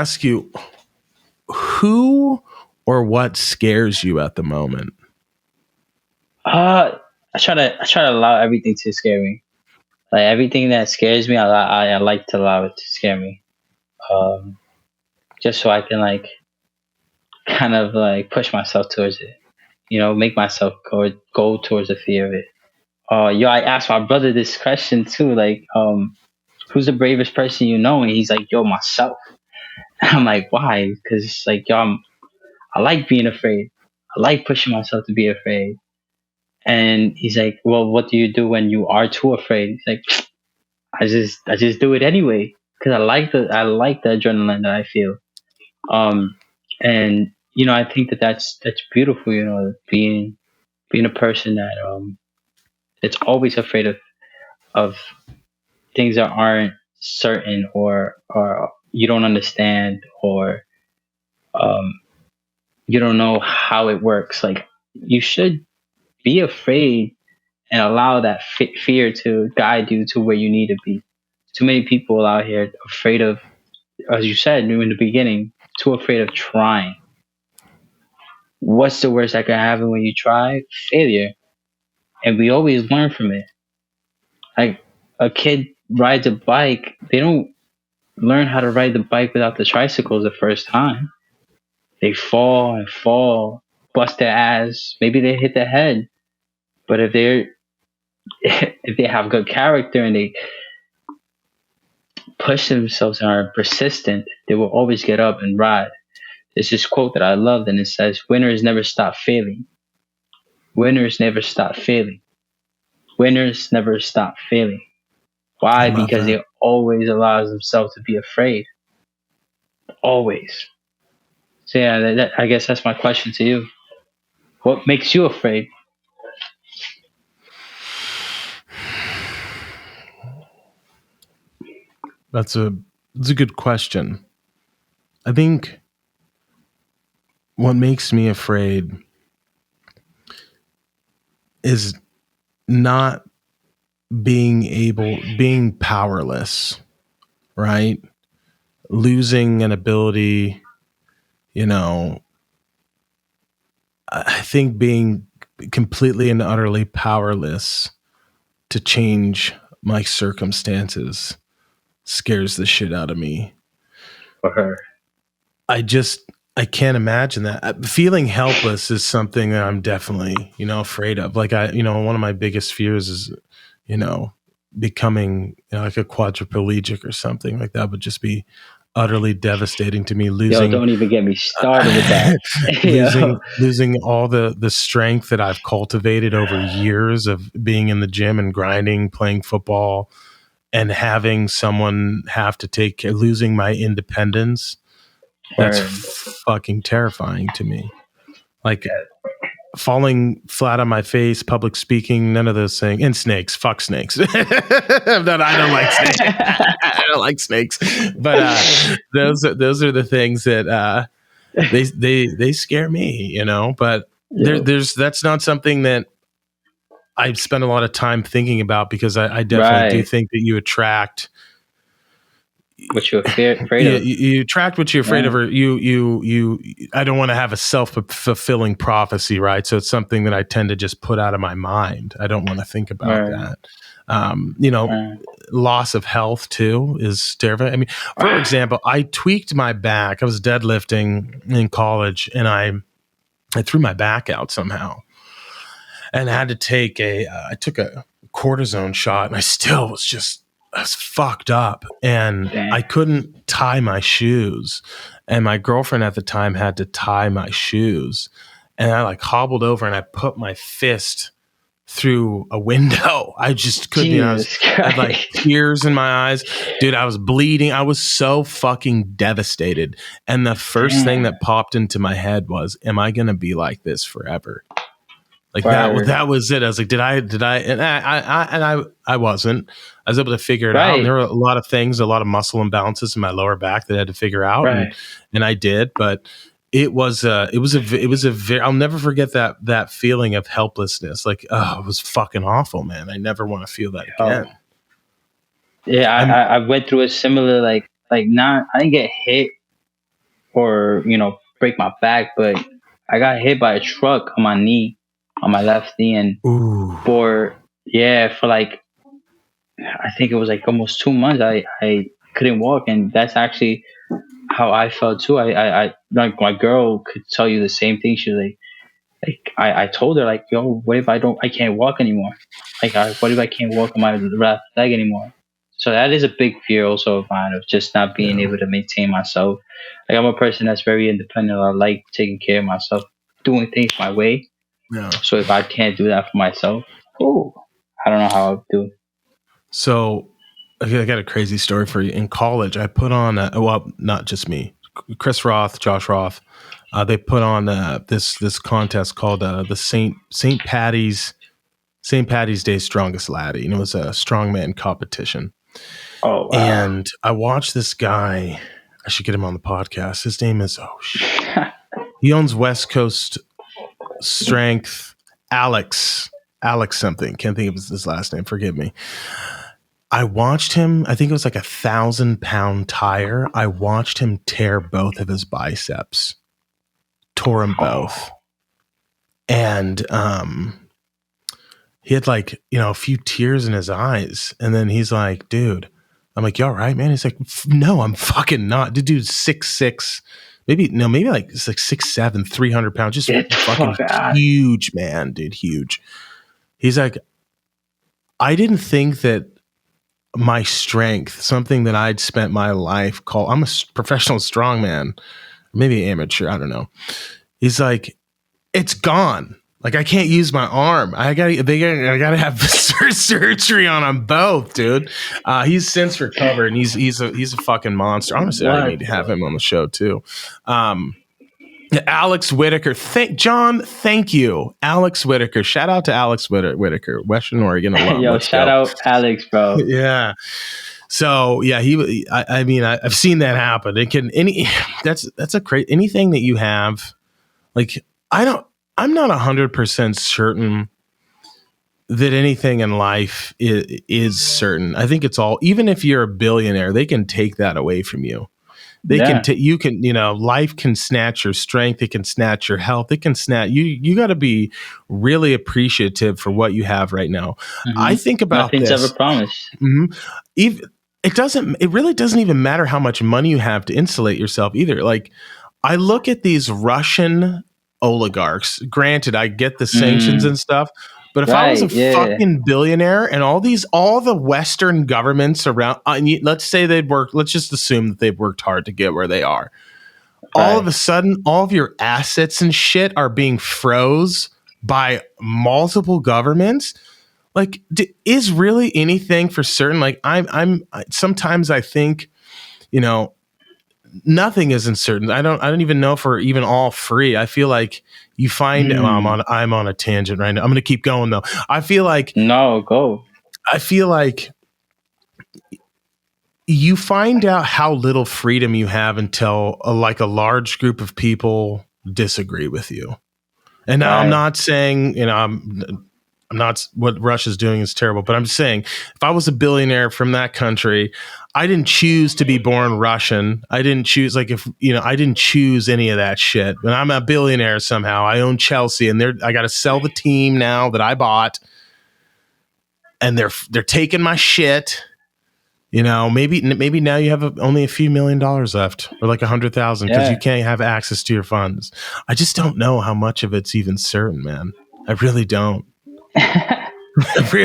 ask you, who or what scares you at the moment? I try to allow everything to scare me. Like everything that scares me, I like to allow it to scare me. Um, just so I can like kind of like push myself towards it. Make myself go towards the fear of it. I asked my brother this question too, like, who's the bravest person you know? And he's like, yo, myself. And I'm like, why? Because it's like, yo, I like being afraid. I like pushing myself to be afraid. And he's like, well, what do you do when you are too afraid? He's like, I just do it anyway because I like the adrenaline that I feel. Um, and I think that's beautiful. Being a person that's always afraid of things that aren't certain or you don't understand or um you don't know how it works. Like you should be afraid and allow that fear to guide you to where you need to be. Too many people out here afraid of, as you said in the beginning, too afraid of trying. What's the worst that can happen when you try? Failure. And we always learn from it. Like a kid rides a bike, they don't learn how to ride the bike without the tricycles the first time. They fall and fall, bust their ass. Maybe they hit their head. But if they have good character and they push themselves and are persistent, they will always get up and ride. There's this quote that I loved, and it says, "Winners never stop failing. Winners never stop failing. Winners never stop failing." I Why? love Because that. they always allows themselves to be afraid. Always. So yeah, I guess that's my question to you. What makes you afraid? That's a good question. I think what makes me afraid is not being powerless, right? Losing an ability, you know, I think being completely and utterly powerless to change my circumstances scares the shit out of me. For her. I just I can't imagine that. Feeling helpless is something that I'm definitely, afraid of. Like one of my biggest fears is, you know, becoming like a quadriplegic or something like that would just be utterly devastating to me. Yo, Losing don't even get me started with that. Yo. losing all the strength that I've cultivated over years of being in the gym and grinding, playing football, and having someone have to take care, losing my independence. That's Word. fucking terrifying to me. Like falling flat on my face, public speaking, none of those things. And snakes, fuck snakes. I don't like snakes. I don't like snakes. But those are the things that they scare me, But Yo. that's not something that I spend a lot of time thinking about because I definitely do Right. think that you attract What you're afraid yeah, of. you attract what you're afraid of, Yeah. or you I don't want to have a self-fulfilling prophecy, right? So it's something that I tend to just put out of my mind. I don't want to think about Right. that. Right. Loss of health too is terrifying. I mean, for example, I tweaked my back. I was deadlifting in college and I threw my back out somehow and had to take I took a cortisone shot and I was fucked up and Damn. I couldn't tie my shoes. And my girlfriend at the time had to tie my shoes. And I like hobbled over and I put my fist through a window. I just couldn't, I Jesus had like Christ. tears in my eyes. Dude, I was bleeding. I was so fucking devastated. And the first thing Damn. that popped into my head was, am I going to be like this forever? Like Word. that was it. I was like, did I? And I wasn't. I was able to figure it out. And Right. there were a lot of things, a lot of muscle imbalances in my lower back that I had to figure out, Right. and I did. But it was a very. I'll never forget that feeling of helplessness. Like, oh, it was fucking awful, man. I never want to feel that again. Yeah, I went through a similar like not I didn't get hit or break my back, but I got hit by a truck on my knee, on my left knee, and Ooh. for like I think it was like almost 2 months. I couldn't walk, and that's actually how I felt too. I like my girl could tell you the same thing. She was like I told her like, yo, what if I can't walk anymore? Like, what if I can't walk on my left leg anymore? So that is a big fear also of mine, of just not being Yeah. able to maintain myself. Like, I'm a person that's very independent. I like taking care of myself, doing things my way. Yeah. So if I can't do that for myself, oh, I don't know how I'll do. So I got a crazy story for you. In college, I put on well, not just me, Chris Roth, Josh Roth. They put on this contest called the St. Patty's Day Strongest Laddie, and it was a strongman competition. Oh, wow. And I watched this guy. I should get him on the podcast. His name is he owns West Coast Strength. Alex something. Can't think of his last name. Forgive me. I watched him. I think it was like 1,000-pound tire. I watched him tear both of his biceps. Tore them both. And he had like, a few tears in his eyes. And then he's like, dude, I'm like, you all right, man? He's like, no, I'm fucking not. The dude's 6'6", maybe like it's like 6'7", 300 pounds, just fucking huge, man, dude, huge. He's like, I didn't think that my strength, something that I'd spent my life I'm a professional strongman, maybe amateur, I don't know. He's like, it's gone. Like, I can't use my arm. I gotta have surgery on them both, dude. He's since recovered, and he's a fucking monster. Honestly, I need to have him on the show too. Alex Whitaker, thank you, Alex Whitaker. Shout out to Alex Whitaker, Western Oregon alum. Yo, shout out Alex, bro. Yeah. So yeah, I mean, I've seen that happen. It can that's a crazy anything that you have. Like, I'm not 100% certain that anything in life is certain. I think it's all, even if you're a billionaire, they can take that away from you. They can life can snatch your strength. It can snatch your health. It can snatch you got to be really appreciative for what you have right now. Mm-hmm. I think about nothing's ever promised. Mm-hmm. It really doesn't even matter how much money you have to insulate yourself either. Like, I look at these Russian oligarchs. Granted, I get the sanctions and stuff, but if I was a fucking billionaire and all the Western governments around, let's say let's just assume that they've worked hard to get where they are. Right. All of a sudden, all of your assets and shit are being froze by multiple governments. Like, is really anything for certain? Like, sometimes I think, nothing isn't certain. I don't even know if we're even all free. I feel like you find I'm on a tangent right now. I'm going to keep going though. I feel like go. I feel like you find out how little freedom you have until a large group of people disagree with you. And now I'm not saying, I'm not, what Russia's doing is terrible, but I'm just saying, if I was a billionaire from that country, I didn't choose to be born Russian. I didn't choose, I didn't choose any of that shit. But I'm a billionaire somehow. I own Chelsea, and I got to sell the team now that I bought, and they're taking my shit. Maybe now you have only a few $1 million left, or like 100,000, because you can't have access to your funds. I just don't know how much of it's even certain, man. I really don't. I really